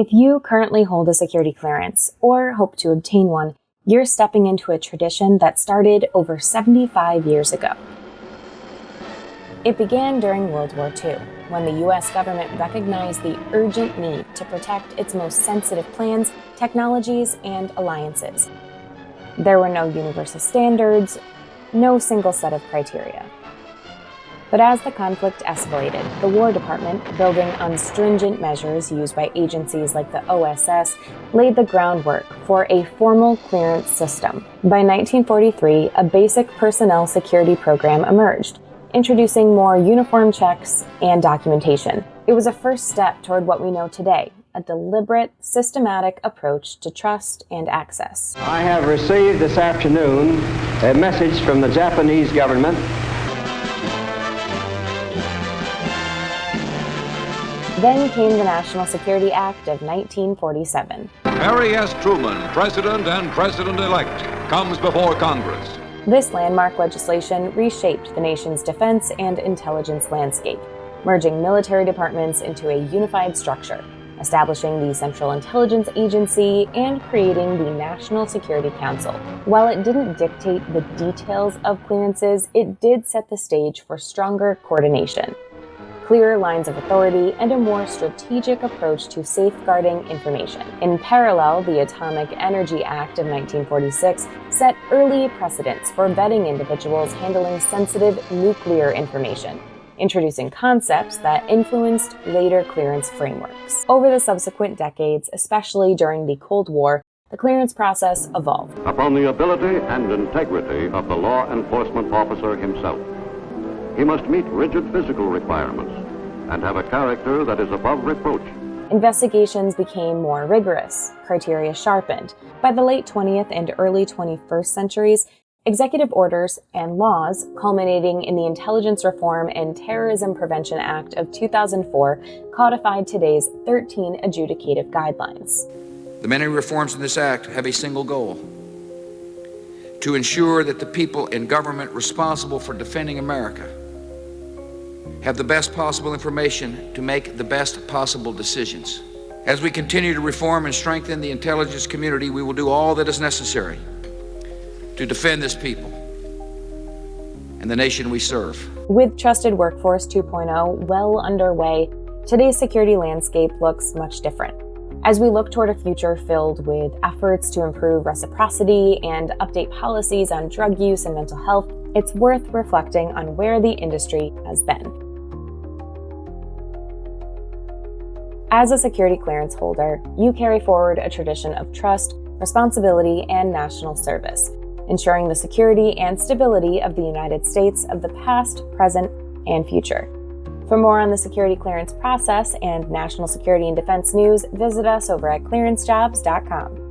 If you currently hold a security clearance or hope to obtain one, you're stepping into a tradition that started over 75 years ago. It began during World War II, when the U.S. government recognized the urgent need to protect its most sensitive plans, technologies, and alliances. There were no universal standards, no single set of criteria. But as the conflict escalated, the War Department, building on stringent measures used by agencies like the OSS, laid the groundwork for a formal clearance system. By 1943, a basic personnel security program emerged, introducing more uniform checks and documentation. It was a first step toward what we know today, a deliberate, systematic approach to trust and access. I have received this afternoon a message from the Japanese government. Then came the National Security Act of 1947. Harry S. Truman, President and President-elect, comes before Congress. This landmark legislation reshaped the nation's defense and intelligence landscape, merging military departments into a unified structure, establishing the Central Intelligence Agency, and creating the National Security Council. While it didn't dictate the details of clearances, it did set the stage for stronger coordination, clearer lines of authority, and a more strategic approach to safeguarding information. In parallel, the Atomic Energy Act of 1946 set early precedents for vetting individuals handling sensitive nuclear information, introducing concepts that influenced later clearance frameworks. Over the subsequent decades, especially during the Cold War, the clearance process evolved. Upon the ability and integrity of the law enforcement officer himself. He must meet rigid physical requirements and have a character that is above reproach. Investigations became more rigorous, criteria sharpened. By the late 20th and early 21st centuries, executive orders and laws, culminating in the Intelligence Reform and Terrorism Prevention Act of 2004, codified today's 13 adjudicative guidelines. The many reforms in this act have a single goal: to ensure that the people in government responsible for defending America have the best possible information to make the best possible decisions. As we continue to reform and strengthen the intelligence community, we will do all that is necessary to defend this people and the nation we serve. With Trusted Workforce 2.0 well underway, today's security landscape looks much different. As we look toward a future filled with efforts to improve reciprocity and update policies on drug use and mental health, it's worth reflecting on where the industry has been. As a security clearance holder, you carry forward a tradition of trust, responsibility, and national service, ensuring the security and stability of the United States of the past, present, and future. For more on the security clearance process and national security and defense news, visit us over at clearancejobs.com.